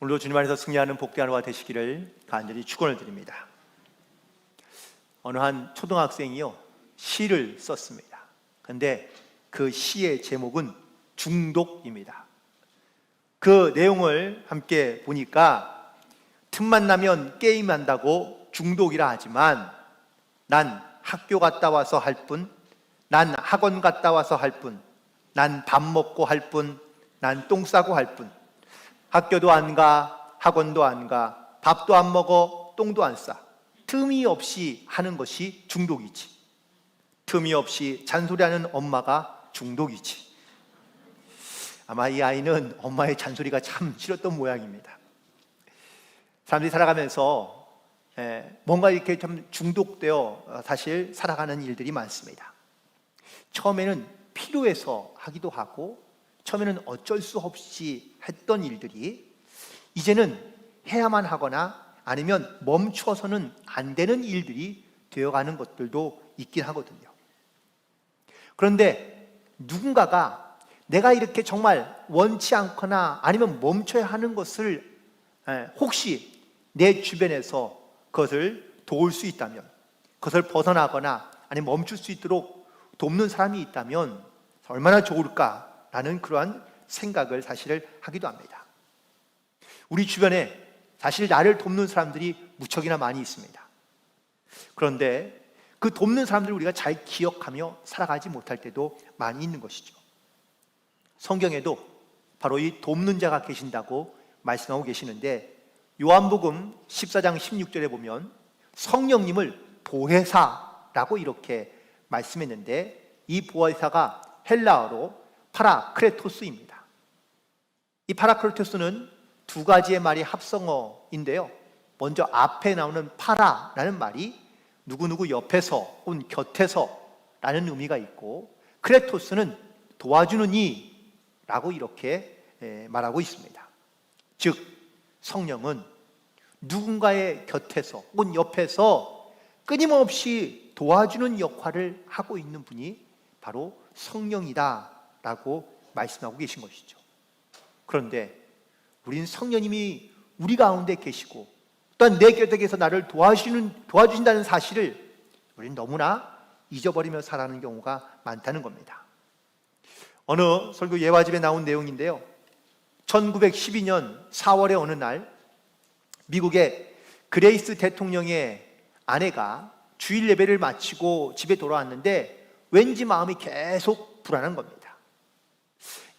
오늘도 주님 안에서 승리하는 복된 하루가 되시기를 간절히 축원을 드립니다. 어느 한 초등학생이요 시를 썼습니다. 그런데 그 시의 제목은 중독입니다. 그 내용을 함께 보니까 틈만 나면 게임한다고 중독이라 하지만 난 학교 갔다 와서 할 뿐, 난 학원 갔다 와서 할 뿐, 난 밥 먹고 할 뿐, 난 똥 싸고 할 뿐, 학교도 안 가, 학원도 안 가, 밥도 안 먹어, 똥도 안 싸. 틈이 없이 하는 것이 중독이지. 틈이 없이 잔소리하는 엄마가 중독이지. 아마 이 아이는 엄마의 잔소리가 참 싫었던 모양입니다. 사람들이 살아가면서 뭔가 이렇게 좀 중독되어 사실 살아가는 일들이 많습니다. 처음에는 필요해서 하기도 하고, 처음에는 어쩔 수 없이 했던 일들이 이제는 해야만 하거나 아니면 멈춰서는 안 되는 일들이 되어가는 것들도 있긴 하거든요. 그런데 누군가가 내가 이렇게 정말 원치 않거나 아니면 멈춰야 하는 것을 혹시 내 주변에서 그것을 도울 수 있다면, 그것을 벗어나거나 아니면 멈출 수 있도록 돕는 사람이 있다면 얼마나 좋을까라는 그러한 생각을 사실을 하기도 합니다. 우리 주변에 사실 나를 돕는 사람들이 무척이나 많이 있습니다. 그런데 그 돕는 사람들을 우리가 잘 기억하며 살아가지 못할 때도 많이 있는 것이죠. 성경에도 바로 이 돕는 자가 계신다고 말씀하고 계시는데, 요한복음 14장 16절에 보면 성령님을 보혜사라고 이렇게 말씀했는데, 이 보혜사가 헬라어로 파라크레토스입니다. 이 파라크레토스는 두 가지의 말이 합성어인데요, 먼저 앞에 나오는 파라라는 말이 누구누구 옆에서 혹은 곁에서 라는 의미가 있고, 크레토스는 도와주는 이라고 이렇게 말하고 있습니다. 즉 성령은 누군가의 곁에서 혹은 옆에서 끊임없이 도와주는 역할을 하고 있는 분이 바로 성령이다라고 말씀하고 계신 것이죠. 그런데 우리는 성령님이 우리 가운데 계시고 또한 내 곁에 계셔서 나를 도와주신다는 사실을 우리는 너무나 잊어버리며 살아가는 경우가 많다는 겁니다. 어느 설교 예화집에 나온 내용인데요, 1912년 4월의 어느 날 미국의 그레이스 대통령의 아내가 주일 예배를 마치고 집에 돌아왔는데 왠지 마음이 계속 불안한 겁니다.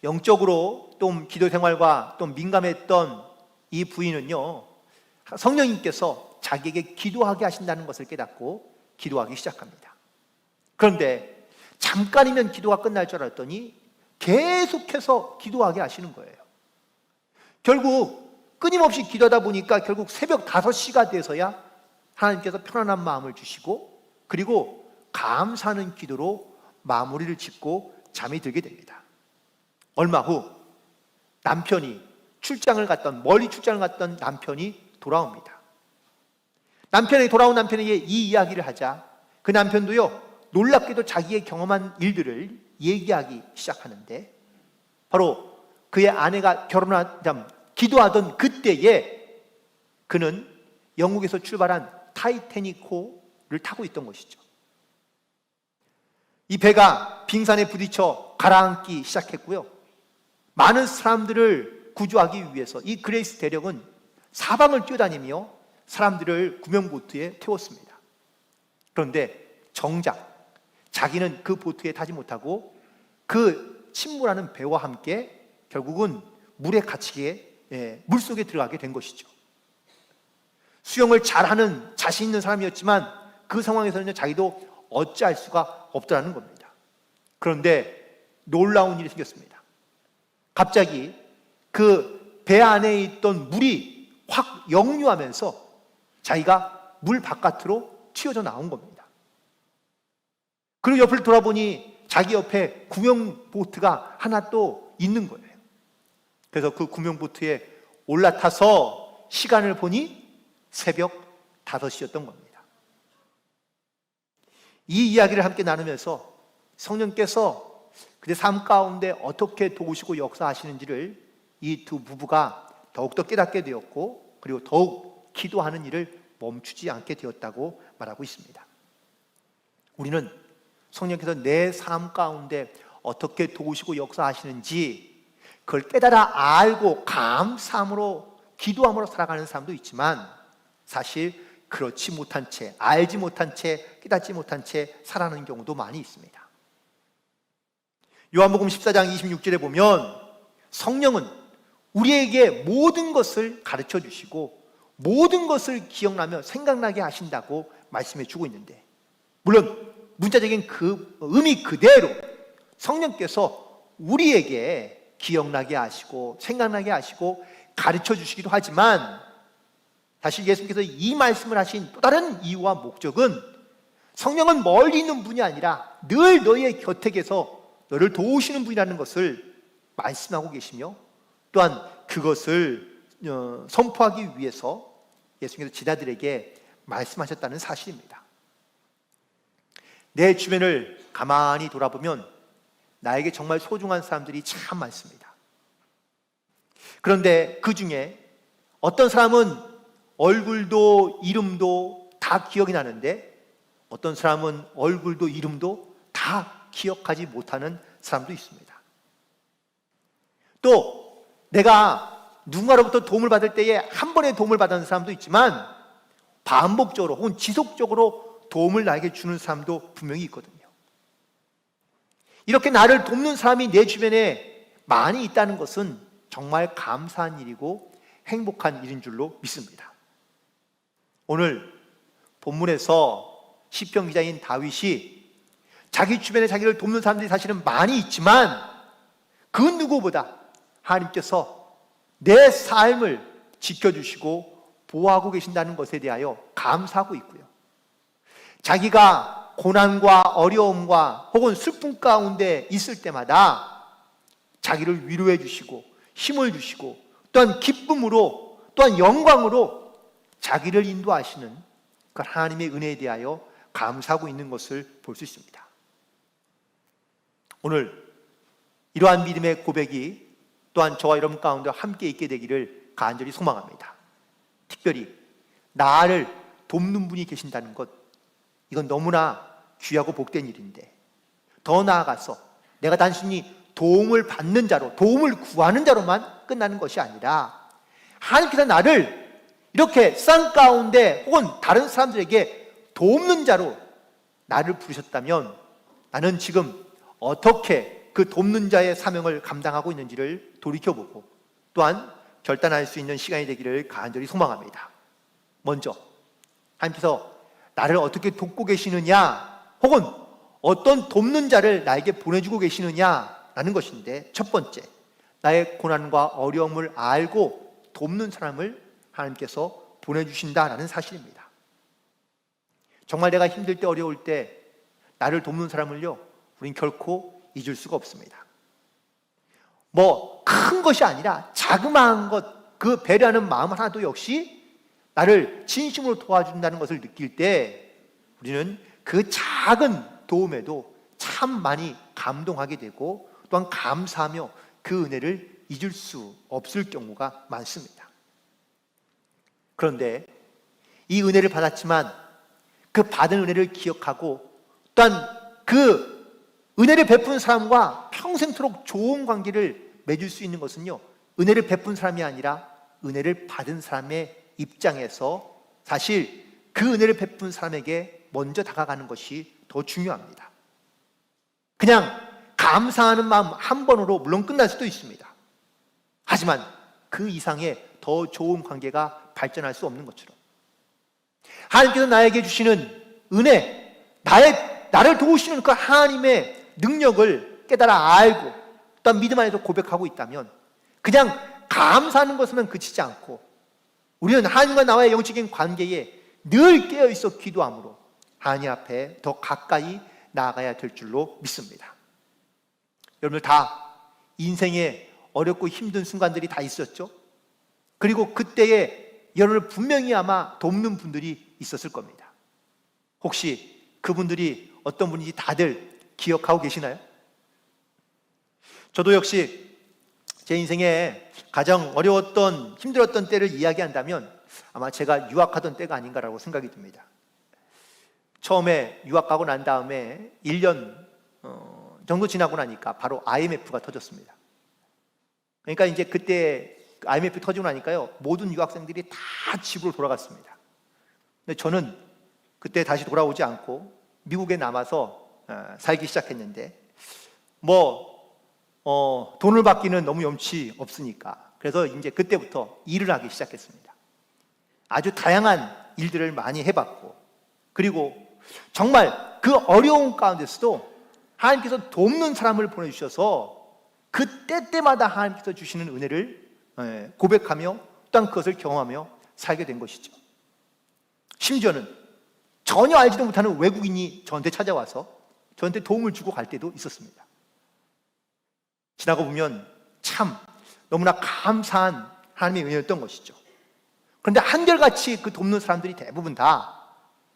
영적으로 좀 기도 생활과 좀 민감했던 이 부인은요, 성령님께서 자기에게 기도하게 하신다는 것을 깨닫고 기도하기 시작합니다. 그런데 잠깐이면 기도가 끝날 줄 알았더니 계속해서 기도하게 하시는 거예요. 결국 끊임없이 기도하다 보니까 결국 새벽 5시가 돼서야 하나님께서 편안한 마음을 주시고, 그리고 감사하는 기도로 마무리를 짓고 잠이 들게 됩니다. 얼마 후 남편이 멀리 출장을 갔던 남편이 돌아옵니다. 돌아온 남편에게 이 이야기를 하자 그 남편도요, 놀랍게도 자기의 경험한 일들을 얘기하기 시작하는데, 바로 그의 아내가 결혼하자 기도하던 그때에 그는 영국에서 출발한 타이타닉호를 타고 있던 것이죠. 이 배가 빙산에 부딪혀 가라앉기 시작했고요, 많은 사람들을 구조하기 위해서 이 그레이스 대령은 사방을 뛰어다니며 사람들을 구명보트에 태웠습니다. 그런데 정작 자기는 그 보트에 타지 못하고 그 침몰하는 배와 함께 결국은 물에 갇히게 물속에 들어가게 된 것이죠. 수영을 잘하는 자신 있는 사람이었지만 그 상황에서는 자기도 어찌할 수가 없더라는 겁니다. 그런데 놀라운 일이 생겼습니다. 갑자기 그 배 안에 있던 물이 확 역류하면서 자기가 물 바깥으로 튀어져 나온 겁니다. 그리고 옆을 돌아보니 자기 옆에 구명보트가 하나 또 있는 거예요. 그래서 그 구명보트에 올라타서 시간을 보니 새벽 5시였던 겁니다. 이 이야기를 함께 나누면서 성령께서 그의 삶 가운데 어떻게 도우시고 역사하시는지를 이 두 부부가 더욱더 깨닫게 되었고 그리고 더욱 기도하는 일을 멈추지 않게 되었다고 말하고 있습니다. 우리는 성령께서 내 삶 가운데 어떻게 도우시고 역사하시는지 그걸 깨달아 알고 감사함으로 기도함으로 살아가는 사람도 있지만 사실 그렇지 못한 채, 알지 못한 채, 깨닫지 못한 채 살아가는 경우도 많이 있습니다. 요한복음 14장 26절에 보면 성령은 우리에게 모든 것을 가르쳐 주시고 모든 것을 기억나며 생각나게 하신다고 말씀해 주고 있는데, 물론 문자적인 그 의미 그대로 성령께서 우리에게 기억나게 하시고 생각나게 하시고 가르쳐 주시기도 하지만, 사실 예수님께서 이 말씀을 하신 또 다른 이유와 목적은 성령은 멀리 있는 분이 아니라 늘 너희의 곁에 계서 너를 도우시는 분이라는 것을 말씀하고 계시며, 또한 그것을 선포하기 위해서 예수님께서 제자들에게 말씀하셨다는 사실입니다. 내 주변을 가만히 돌아보면 나에게 정말 소중한 사람들이 참 많습니다. 그런데 그 중에 어떤 사람은 얼굴도 이름도 다 기억이 나는데 어떤 사람은 얼굴도 이름도 다 기억하지 못하는 사람도 있습니다. 또 내가 누군가로부터 도움을 받을 때에 한 번에 도움을 받은 사람도 있지만 반복적으로 혹은 지속적으로 도움을 나에게 주는 사람도 분명히 있거든요. 이렇게 나를 돕는 사람이 내 주변에 많이 있다는 것은 정말 감사한 일이고 행복한 일인 줄로 믿습니다. 오늘 본문에서 시편 기자인 다윗이 자기 주변에 자기를 돕는 사람들이 사실은 많이 있지만 그 누구보다 하나님께서 내 삶을 지켜주시고 보호하고 계신다는 것에 대하여 감사하고 있고요. 자기가 고난과 어려움과 혹은 슬픔 가운데 있을 때마다 자기를 위로해 주시고 힘을 주시고 또한 기쁨으로 또한 영광으로 자기를 인도하시는 그 하나님의 은혜에 대하여 감사하고 있는 것을 볼 수 있습니다. 오늘 이러한 믿음의 고백이 또한 저와 여러분 가운데 함께 있게 되기를 간절히 소망합니다. 특별히 나를 돕는 분이 계신다는 것, 이건 너무나 귀하고 복된 일인데, 더 나아가서 내가 단순히 도움을 받는 자로, 도움을 구하는 자로만 끝나는 것이 아니라 하나님께서 나를 이렇게 쌍 가운데 혹은 다른 사람들에게 돕는 자로 나를 부르셨다면 나는 지금 어떻게 그 돕는 자의 사명을 감당하고 있는지를 돌이켜보고 또한 결단할 수 있는 시간이 되기를 간절히 소망합니다. 먼저 하나님께서 나를 어떻게 돕고 계시느냐 혹은 어떤 돕는 자를 나에게 보내주고 계시느냐라는 것인데, 첫 번째, 나의 고난과 어려움을 알고 돕는 사람을 하나님께서 보내주신다라는 사실입니다. 정말 내가 힘들 때 어려울 때 나를 돕는 사람을요, 우린 결코 잊을 수가 없습니다. 큰 것이 아니라 자그마한 것, 그 배려하는 마음 하나도 역시 나를 진심으로 도와준다는 것을 느낄 때 우리는 그 작은 도움에도 참 많이 감동하게 되고 또한 감사하며 그 은혜를 잊을 수 없을 경우가 많습니다. 그런데 이 은혜를 받았지만 그 받은 은혜를 기억하고 또한 그 은혜를 베푼 사람과 평생토록 좋은 관계를 맺을 수 있는 것은요, 은혜를 베푼 사람이 아니라 은혜를 받은 사람의 입장에서 사실 그 은혜를 베푼 사람에게 먼저 다가가는 것이 더 중요합니다. 그냥 감사하는 마음 한 번으로 물론 끝날 수도 있습니다. 하지만 그 이상의 더 좋은 관계가 발전할 수 없는 것처럼 하나님께서 나에게 주시는 은혜, 나를 도우시는 그 하나님의 능력을 깨달아 알고 또한 믿음 안에서 고백하고 있다면 그냥 감사하는 것으로만 그치지 않고 우리는 하나님과 나와의 영적인 관계에 늘 깨어있어 기도함으로 하나님 앞에 더 가까이 나아가야 될 줄로 믿습니다. 여러분들 다 인생에 어렵고 힘든 순간들이 다 있었죠? 그리고 그때에 여러분을 분명히 아마 돕는 분들이 있었을 겁니다. 혹시 그분들이 어떤 분인지 다들 기억하고 계시나요? 저도 역시 제 인생에 가장 어려웠던 힘들었던 때를 이야기한다면 아마 제가 유학하던 때가 아닌가라고 생각이 듭니다. 처음에 유학 가고 난 다음에 1년 정도 지나고 나니까 바로 IMF가 터졌습니다. 그러니까 이제 그때 IMF 터지고 나니까요, 모든 유학생들이 다 집으로 돌아갔습니다. 근데 저는 그때 다시 돌아오지 않고 미국에 남아서 살기 시작했는데 돈을 받기는 너무 염치 없으니까 그래서 이제 그때부터 일을 하기 시작했습니다. 아주 다양한 일들을 많이 해봤고, 그리고 정말 그 어려운 가운데서도 하나님께서 돕는 사람을 보내주셔서 그 때때마다 하나님께서 주시는 은혜를 고백하며 또한 그것을 경험하며 살게 된 것이죠. 심지어는 전혀 알지도 못하는 외국인이 저한테 찾아와서 저한테 도움을 주고 갈 때도 있었습니다. 지나고 보면 참 너무나 감사한 하나님의 은혜였던 것이죠. 그런데 한결같이 그 돕는 사람들이 대부분 다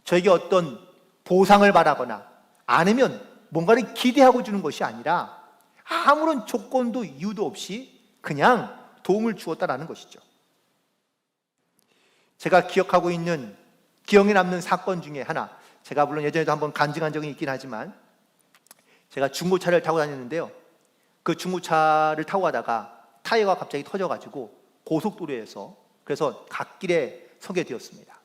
저에게 어떤 보상을 바라거나 아니면 뭔가를 기대하고 주는 것이 아니라 아무런 조건도 이유도 없이 그냥 도움을 주었다라는 것이죠. 제가 기억하고 있는 기억에 남는 사건 중에 하나, 제가 물론 예전에도 한번 간증한 적이 있긴 하지만 제가 중고차를 타고 다녔는데요, 그 중고차를 타고 가다가 타이어가 갑자기 터져가지고 고속도로에서 그래서 갓길에 서게 되었습니다.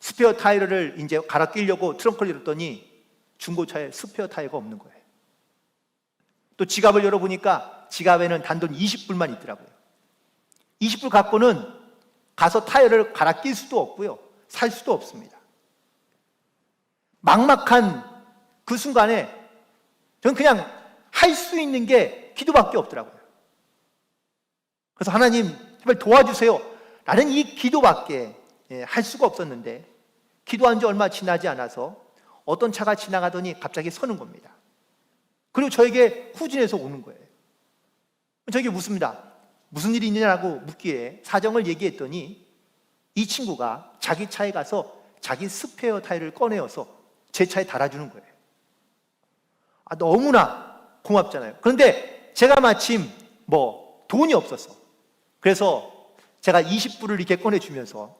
스페어 타이어를 이제 갈아 끼려고 트렁크를 열었더니 중고차에 스페어 타이어가 없는 거예요. 또 지갑을 열어보니까 지갑에는 단돈 20불만 있더라고요. 20불 갖고는 가서 타이어를 갈아 낄 수도 없고요, 살 수도 없습니다. 막막한 그 순간에 저는 그냥 할 수 있는 게 기도밖에 없더라고요. 그래서 하나님 제발 도와주세요 라는 이 기도밖에 할 수가 없었는데, 기도한 지 얼마 지나지 않아서 어떤 차가 지나가더니 갑자기 서는 겁니다. 그리고 저에게 후진해서 오는 거예요. 저에게 묻습니다. 무슨 일이 있느냐고 묻기에 사정을 얘기했더니 이 친구가 자기 차에 가서 자기 스페어 타이어를 꺼내어서 제 차에 달아주는 거예요. 너무나 고맙잖아요. 그런데 제가 마침 돈이 없었어. 그래서 제가 20불을 이렇게 꺼내주면서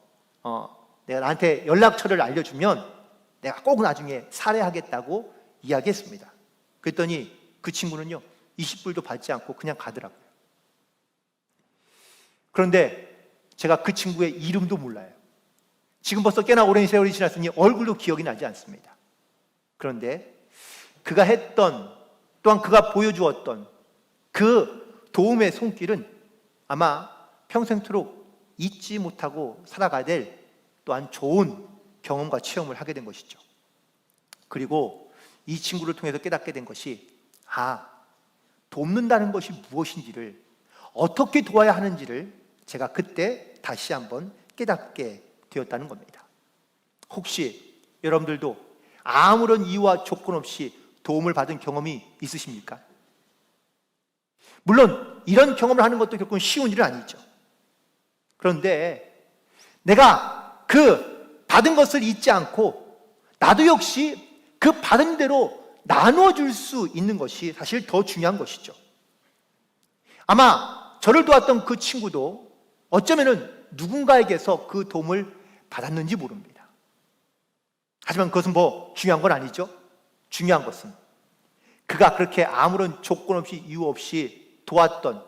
내가 나한테 연락처를 알려주면 내가 꼭 나중에 살해하겠다고 이야기했습니다. 그랬더니 그 친구는요 20불도 받지 않고 그냥 가더라고요. 그런데 제가 그 친구의 이름도 몰라요. 지금 벌써 꽤나 오랜 세월이 지났으니 얼굴도 기억이 나지 않습니다. 그런데 그가 했던, 또한 그가 보여주었던 그 도움의 손길은 아마 평생토록 잊지 못하고 살아가야 될 또한 좋은 경험과 체험을 하게 된 것이죠. 그리고 이 친구를 통해서 깨닫게 된 것이 돕는다는 것이 무엇인지를, 어떻게 도와야 하는지를 제가 그때 다시 한번 깨닫게 되었다는 겁니다. 혹시 여러분들도 아무런 이유와 조건 없이 도움을 받은 경험이 있으십니까? 물론 이런 경험을 하는 것도 결국은 쉬운 일은 아니죠. 그런데 내가 그 받은 것을 잊지 않고 나도 역시 그 받은 대로 나눠줄 수 있는 것이 사실 더 중요한 것이죠. 아마 저를 도왔던 그 친구도 어쩌면은 누군가에게서 그 도움을 받았는지 모릅니다. 하지만 그것은 중요한 건 아니죠. 중요한 것은 그가 그렇게 아무런 조건 없이 이유 없이 도왔던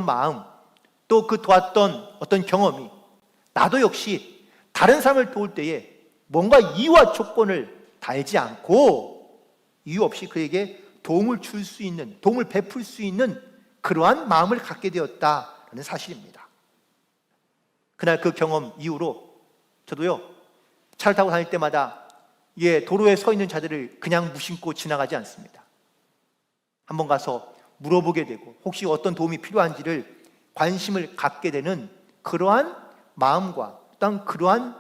마음, 또 그 도왔던 어떤 경험이 나도 역시 다른 사람을 도울 때에 뭔가 이유와 조건을 달지 않고 이유 없이 그에게 도움을 줄 수 있는, 도움을 베풀 수 있는 그러한 마음을 갖게 되었다는 사실입니다. 그날 그 경험 이후로 저도요, 차를 타고 다닐 때마다 도로에 서 있는 자들을 그냥 무심코 지나가지 않습니다. 한번 가서 물어보게 되고 혹시 어떤 도움이 필요한지를 관심을 갖게 되는 그러한 마음과 또한 그러한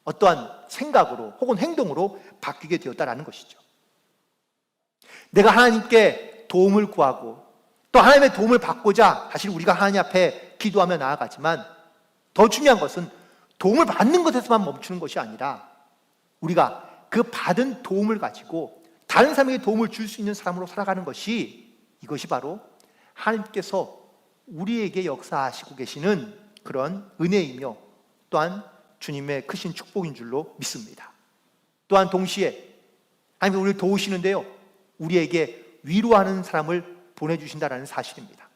어떠한 생각으로 혹은 행동으로 바뀌게 되었다는 것이죠. 내가 하나님께 도움을 구하고 또 하나님의 도움을 받고자 사실 우리가 하나님 앞에 기도하며 나아가지만, 더 중요한 것은 도움을 받는 것에서만 멈추는 것이 아니라 우리가 그 받은 도움을 가지고 다른 사람에게 도움을 줄 수 있는 사람으로 살아가는 것이, 이것이 바로 하나님께서 우리에게 역사하시고 계시는 그런 은혜이며 또한 주님의 크신 축복인 줄로 믿습니다. 또한 동시에 하나님께서 우리를 도우시는데요, 우리에게 위로하는 사람을 보내주신다는 사실입니다.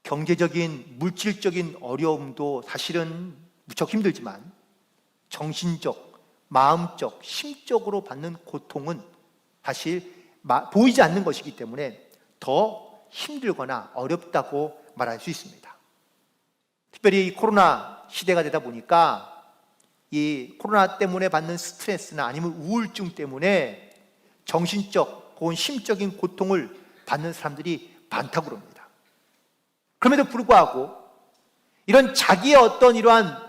경제적인, 물질적인 어려움도 사실은 무척 힘들지만 정신적, 마음적, 심적으로 받는 고통은 사실 보이지 않는 것이기 때문에 더 힘들거나 어렵다고 말할 수 있습니다. 특별히 이 코로나 시대가 되다 보니까 이 코로나 때문에 받는 스트레스나 아니면 우울증 때문에 정신적 혹은 심적인 고통을 받는 사람들이 많다고 그럽니다. 그럼에도 불구하고 이런 자기의 어떤 이러한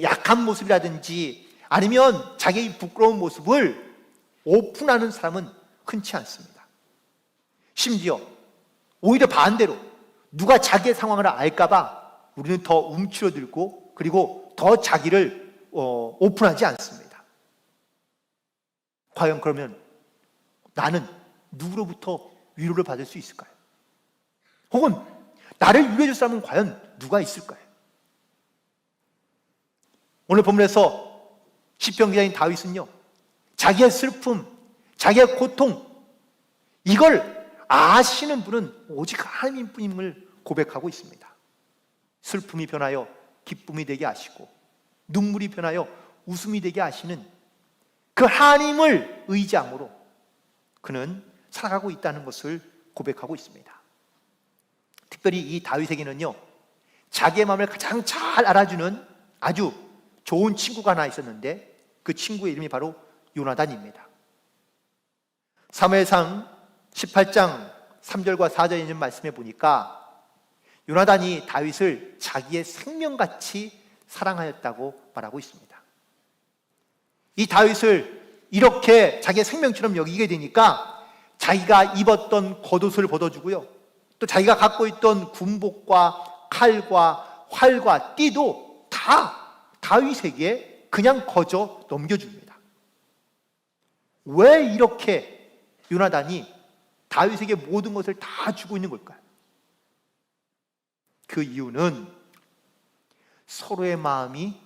약한 모습이라든지 아니면 자기의 부끄러운 모습을 오픈하는 사람은 흔치 않습니다. 심지어 오히려 반대로 누가 자기의 상황을 알까봐 우리는 더 움츠러들고 그리고 더 자기를 오픈하지 않습니다. 과연 그러면 나는 누구로부터 위로를 받을 수 있을까요? 혹은 나를 위로해 줄 사람은 과연 누가 있을까요? 오늘 본문에서 시편 기자인 다윗은요, 자기의 슬픔, 자기의 고통, 이걸 아시는 분은 오직 하나님 뿐임을 고백하고 있습니다. 슬픔이 변하여 기쁨이 되게 하시고 눈물이 변하여 웃음이 되게 하시는 그 하나님을 의지함으로 그는 살아가고 있다는 것을 고백하고 있습니다. 특별히 이 다윗에게는요, 자기의 마음을 가장 잘 알아주는 아주 좋은 친구가 하나 있었는데 그 친구의 이름이 바로 요나단입니다. 사무엘상 18장 3절과 4절에 있는 말씀에 보니까 요나단이 다윗을 자기의 생명같이 사랑하였다고 말하고 있습니다. 이 다윗을 이렇게 자기의 생명처럼 여기게 되니까 자기가 입었던 겉옷을 벗어주고요, 또 자기가 갖고 있던 군복과 칼과 활과 띠도 다 다윗에게 그냥 거저 넘겨줍니다. 왜 이렇게 요나단이 다윗에게 모든 것을 다 주고 있는 걸까요? 그 이유는 서로의 마음이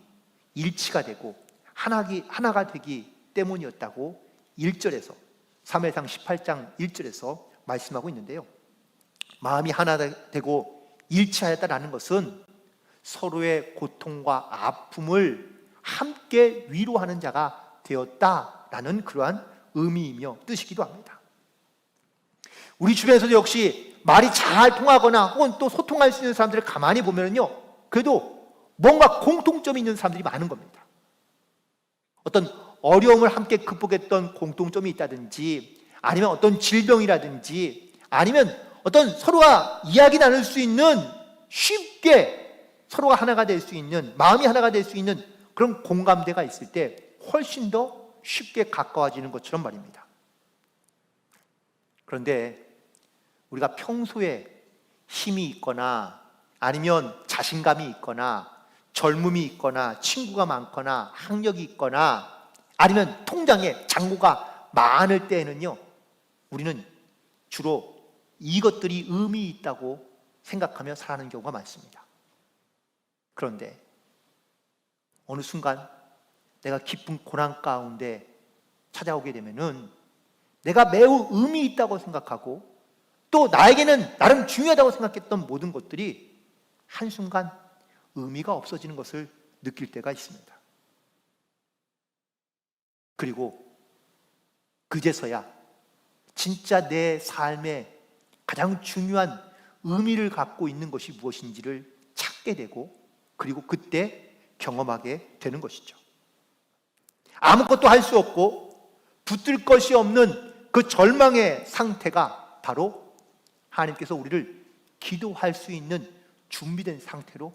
일치가 되고 하나가 되기 때문이었다고 1절에서 사무엘상 18장 1절에서 말씀하고 있는데요, 마음이 하나 되고 일치하였다라는 것은 서로의 고통과 아픔을 함께 위로하는 자가 되었다라는 그러한 의미이며 뜻이기도 합니다. 우리 주변에서도 역시 말이 잘 통하거나 혹은 또 소통할 수 있는 사람들을 가만히 보면요, 그래도 뭔가 공통점이 있는 사람들이 많은 겁니다. 어떤 어려움을 함께 극복했던 공통점이 있다든지 아니면 어떤 질병이라든지 아니면 어떤 서로가 이야기 나눌 수 있는, 쉽게 서로가 하나가 될 수 있는, 마음이 하나가 될 수 있는 그런 공감대가 있을 때 훨씬 더 쉽게 가까워지는 것처럼 말입니다. 그런데 우리가 평소에 힘이 있거나 아니면 자신감이 있거나 젊음이 있거나 친구가 많거나 학력이 있거나 아니면 통장에 잔고가 많을 때에는요, 우리는 주로 이것들이 의미 있다고 생각하며 살아가는 경우가 많습니다. 그런데 어느 순간 내가 깊은 고난 가운데 찾아오게 되면은 내가 매우 의미 있다고 생각하고 또 나에게는 나름 중요하다고 생각했던 모든 것들이 한순간 의미가 없어지는 것을 느낄 때가 있습니다. 그리고 그제서야 진짜 내 삶에 가장 중요한 의미를 갖고 있는 것이 무엇인지를 찾게 되고 그리고 그때 경험하게 되는 것이죠. 아무것도 할 수 없고 붙들 것이 없는 그 절망의 상태가 바로 하나님께서 우리를 기도할 수 있는 준비된 상태로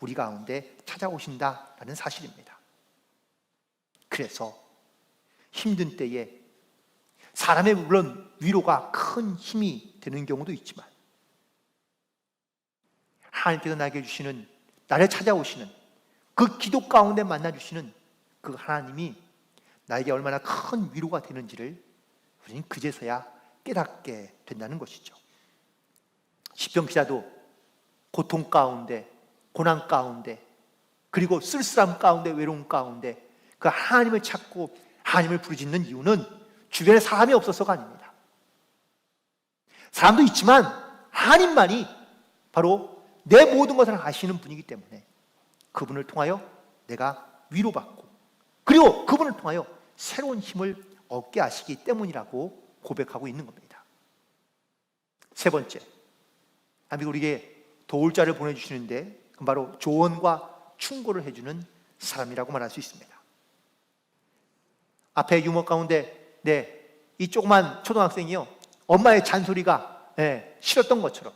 우리 가운데 찾아오신다라는 사실입니다. 그래서 힘든 때에 사람의 물론 위로가 큰 힘이 되는 경우도 있지만 하나님께서 나에게 주시는, 나를 찾아오시는 그 기도 가운데 만나주시는 그 하나님이 나에게 얼마나 큰 위로가 되는지를 우리는 그제서야 깨닫게 된다는 것이죠. 시편 기자도 고통 가운데, 고난 가운데, 그리고 쓸쓸함 가운데, 외로움 가운데 그 하나님을 찾고 하나님을 부르짖는 이유는 주변에 사람이 없어서가 아닙니다. 사람도 있지만 하나님만이 바로 내 모든 것을 아시는 분이기 때문에 그분을 통하여 내가 위로받고, 그리고 그분을 통하여 새로운 힘을 얻게 하시기 때문이라고 고백하고 있는 겁니다. 세 번째, 하나님이 우리에게 도울 자를 보내주시는데 그건 바로 조언과 충고를 해주는 사람이라고 말할 수 있습니다. 앞에 유머 가운데 이 조그만 초등학생이요, 엄마의 잔소리가 싫었던 것처럼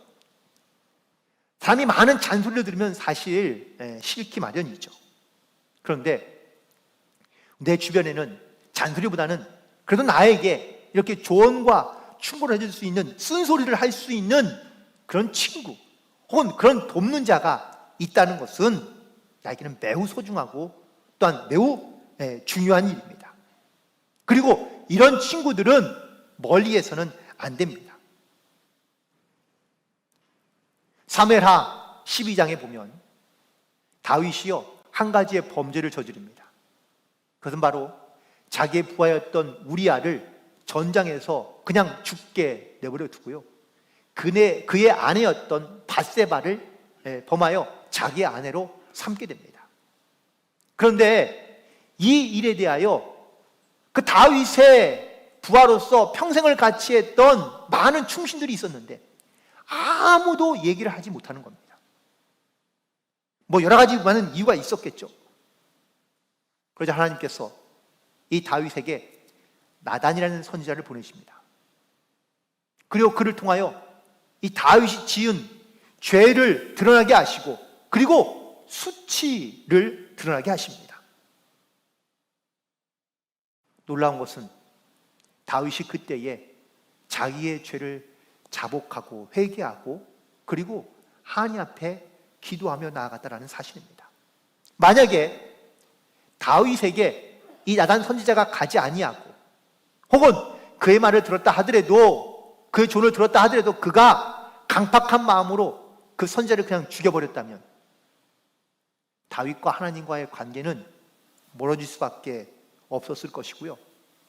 사람이 많은 잔소리를 들으면 사실 싫기 마련이죠. 그런데 내 주변에는 잔소리보다는 그래도 나에게 이렇게 조언과 충고를 해줄 수 있는, 쓴소리를 할 수 있는 그런 친구 혹은 그런 돕는 자가 있다는 것은 나에게는 매우 소중하고 또한 매우 중요한 일입니다. 그리고 이런 친구들은 멀리해서는 안 됩니다. 사무엘하 12장에 보면 다윗이요 한 가지의 범죄를 저지릅니다. 그것은 바로 자기의 부하였던 우리아를 전장에서 그냥 죽게 내버려 두고요, 그의 아내였던 밧세바를 범하여 자기의 아내로 삼게 됩니다. 그런데 이 일에 대하여 그 다윗의 부하로서 평생을 같이 했던 많은 충신들이 있었는데 아무도 얘기를 하지 못하는 겁니다. 뭐 여러 가지 많은 이유가 있었겠죠. 그러자 하나님께서 이 다윗에게 나단이라는 선지자를 보내십니다. 그리고 그를 통하여 이 다윗이 지은 죄를 드러나게 하시고, 그리고 수치를 드러나게 하십니다. 놀라운 것은 다윗이 그때에 자기의 죄를 자복하고 회개하고 그리고 하나님 앞에 기도하며 나아갔다라는 사실입니다. 만약에 다윗에게 이 나단 선지자가 가지 아니하고 혹은 그의 말을 들었다 하더라도, 그의 조언을 들었다 하더라도 그가 강팍한 마음으로 그 선지자를 그냥 죽여버렸다면 다윗과 하나님과의 관계는 멀어질 수밖에 없었을 것이고요,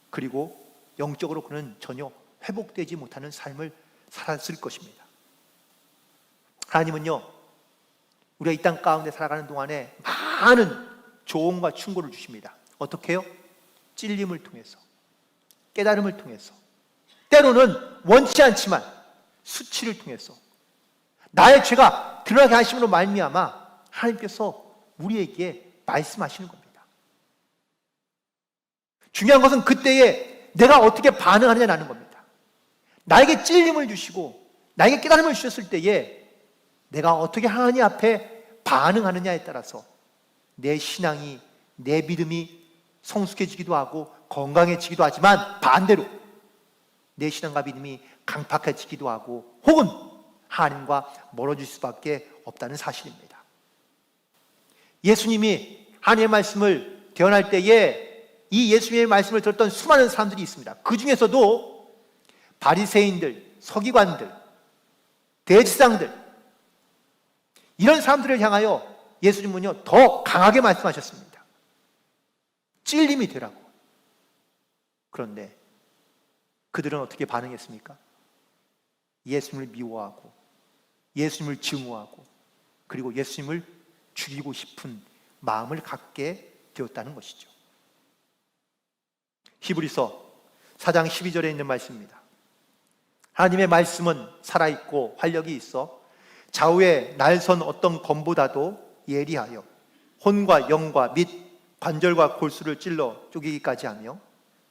그리고 영적으로 그는 전혀 회복되지 못하는 삶을 살았을 것입니다. 하나님은요, 우리가 이 땅 가운데 살아가는 동안에 많은 조언과 충고를 주십니다. 어떻게 해요? 찔림을 통해서, 깨달음을 통해서, 때로는 원치 않지만 수치를 통해서 나의 죄가 드러나게 하심으로 말미암아 하나님께서 우리에게 말씀하시는 겁니다. 중요한 것은 그때에 내가 어떻게 반응하느냐라는 겁니다. 나에게 찔림을 주시고 나에게 깨달음을 주셨을 때에 내가 어떻게 하나님 앞에 반응하느냐에 따라서 내 신앙이, 내 믿음이 성숙해지기도 하고 건강해지기도 하지만 반대로 내 신앙과 믿음이 강팍해지기도 하고 혹은 하나님과 멀어질 수밖에 없다는 사실입니다. 예수님이 하나님의 말씀을 대언할 때에 이 예수님의 말씀을 들었던 수많은 사람들이 있습니다. 그 중에서도 바리새인들, 서기관들, 대제사장들, 이런 사람들을 향하여 예수님은요 더 강하게 말씀하셨습니다. 찔림이 되라고. 그런데 그들은 어떻게 반응했습니까? 예수님을 미워하고 예수님을 증오하고 그리고 예수님을 죽이고 싶은 마음을 갖게 되었다는 것이죠. 히브리서 4장 12절에 있는 말씀입니다. 하나님의 말씀은 살아있고 활력이 있어 좌우에 날선 어떤 검보다도 예리하여 혼과 영과 및 관절과 골수를 찔러 쪼개기까지 하며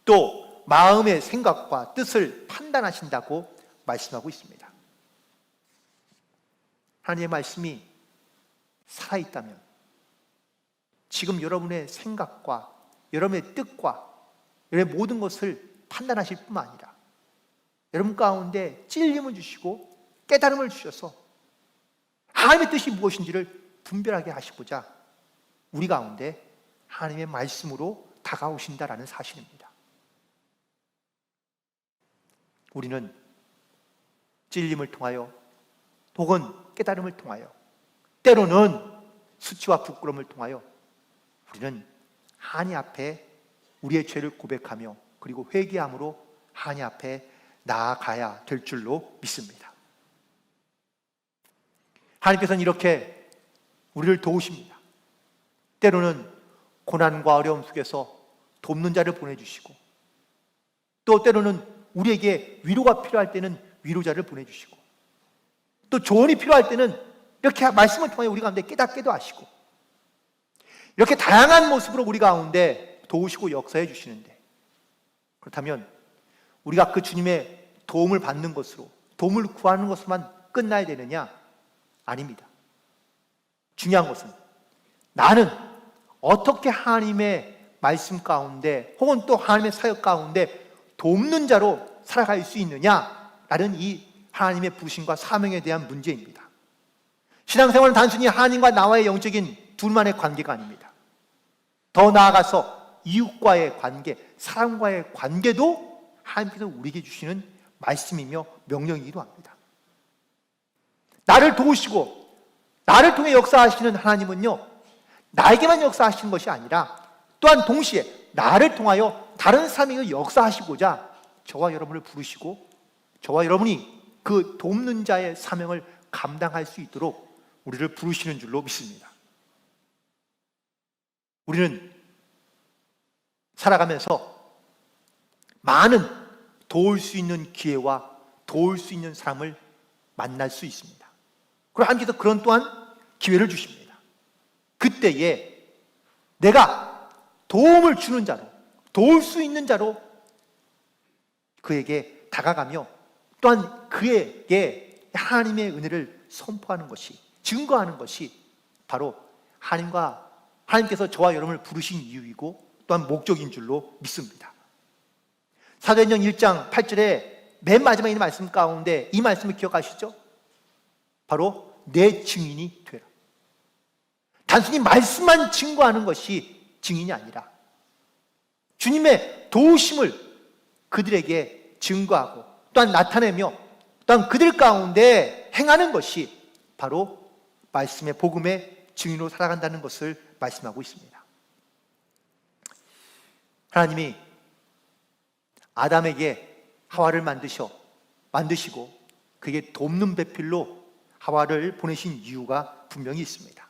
또 마음의 생각과 뜻을 판단하신다고 말씀하고 있습니다. 하나님의 말씀이 살아있다면 지금 여러분의 생각과 여러분의 뜻과 여러분의 모든 것을 판단하실 뿐만 아니라 여러분 가운데 찔림을 주시고 깨달음을 주셔서 하나님의 뜻이 무엇인지를 분별하게 하시고자 우리 가운데 하나님의 말씀으로 다가오신다라는 사실입니다. 우리는 찔림을 통하여 혹은 깨달음을 통하여 때로는 수치와 부끄러움을 통하여 우리는 하나님 앞에 우리의 죄를 고백하며 그리고 회개함으로 하나님 앞에 나아가야 될 줄로 믿습니다. 하나님께서는 이렇게 우리를 도우십니다. 때로는 고난과 어려움 속에서 돕는 자를 보내주시고 또 때로는 우리에게 위로가 필요할 때는 위로자를 보내주시고 또 조언이 필요할 때는 이렇게 말씀을 통해 우리 가운데 깨닫게도 하시고 이렇게 다양한 모습으로 우리 가운데 도우시고 역사해 주시는데 그렇다면 우리가 그 주님의 도움을 받는 것으로 도움을 구하는 것으로만 끝나야 되느냐? 아닙니다. 중요한 것은 나는 어떻게 하나님의 말씀 가운데 혹은 또 하나님의 사역 가운데 돕는 자로 살아갈 수 있느냐라는 이 하나님의 부르심과 사명에 대한 문제입니다. 신앙생활은 단순히 하나님과 나와의 영적인 둘만의 관계가 아닙니다. 더 나아가서 이웃과의 관계, 사람과의 관계도 하나님께서 우리에게 주시는 말씀이며 명령이기도 합니다. 나를 도우시고 나를 통해 역사하시는 하나님은요, 나에게만 역사하시는 것이 아니라 또한 동시에 나를 통하여 다른 사람에게 역사하시고자 저와 여러분을 부르시고 저와 여러분이 그 돕는 자의 사명을 감당할 수 있도록 우리를 부르시는 줄로 믿습니다. 우리는 살아가면서 많은 도울 수 있는 기회와 도울 수 있는 사람을 만날 수 있습니다. 그리고 하나님께서 그런 또한 기회를 주십니다. 그때에 내가 도움을 주는 자로, 도울 수 있는 자로 그에게 다가가며 또한 그에게 하나님의 은혜를 선포하는 것이, 증거하는 것이 바로 하나님께서 저와 여러분을 부르신 이유이고 또한 목적인 줄로 믿습니다. 사도행전 1장 8절에 맨 마지막에 있는 말씀 가운데 이 말씀을 기억하시죠? 바로 내 증인이 되라. 단순히 말씀만 증거하는 것이 증인이 아니라 주님의 도우심을 그들에게 증거하고 또한 나타내며 또한 그들 가운데 행하는 것이 바로 말씀의 복음의 증인으로 살아간다는 것을 말씀하고 있습니다. 하나님이 아담에게 하와를 만드시고 그에게 돕는 배필로 하와를 보내신 이유가 분명히 있습니다.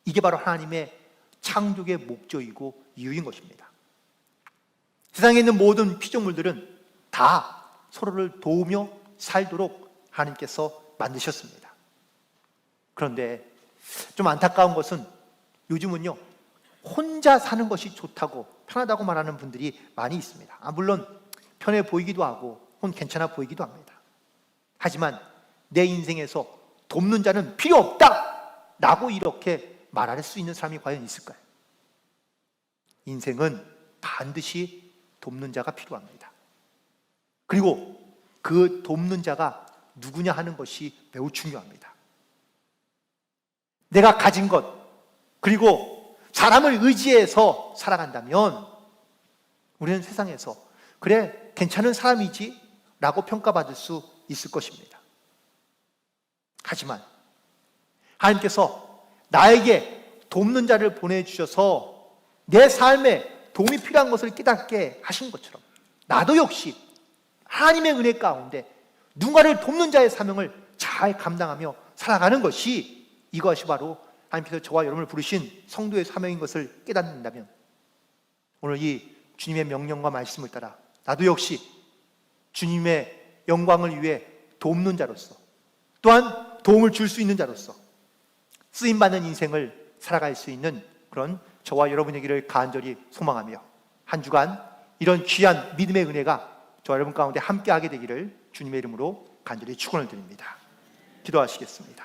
이게 바로 하나님의 창조의 목적이고 이유인 것입니다. 세상에 있는 모든 피조물들은 다 서로를 도우며 살도록 하나님께서 만드셨습니다. 그런데 좀 안타까운 것은 요즘은요, 혼자 사는 것이 좋다고 편하다고 말하는 분들이 많이 있습니다. 물론 편해 보이기도 하고 혹은 괜찮아 보이기도 합니다. 하지만 내 인생에서 돕는 자는 필요 없다 라고 이렇게 말할 수 있는 사람이 과연 있을까요? 인생은 반드시 돕는 자가 필요합니다. 그리고 그 돕는 자가 누구냐 하는 것이 매우 중요합니다. 내가 가진 것 그리고 사람을 의지해서 살아간다면 우리는 세상에서 그래 괜찮은 사람이지 라고 평가받을 수 있을 것입니다. 하지만 하나님께서 나에게 돕는 자를 보내주셔서 내 삶에 도움이 필요한 것을 깨닫게 하신 것처럼 나도 역시 하나님의 은혜 가운데 누군가를 돕는 자의 사명을 잘 감당하며 살아가는 것이 이것이 바로 하나님께서 저와 여러분을 부르신 성도의 사명인 것을 깨닫는다면 오늘 이 주님의 명령과 말씀을 따라 나도 역시 주님의 영광을 위해 돕는 자로서 또한 도움을 줄 수 있는 자로서 쓰임받는 인생을 살아갈 수 있는 그런 저와 여러분에게를 간절히 소망하며 한 주간 이런 귀한 믿음의 은혜가 저와 여러분 가운데 함께하게 되기를 주님의 이름으로 간절히 축원을 드립니다. 기도하시겠습니다.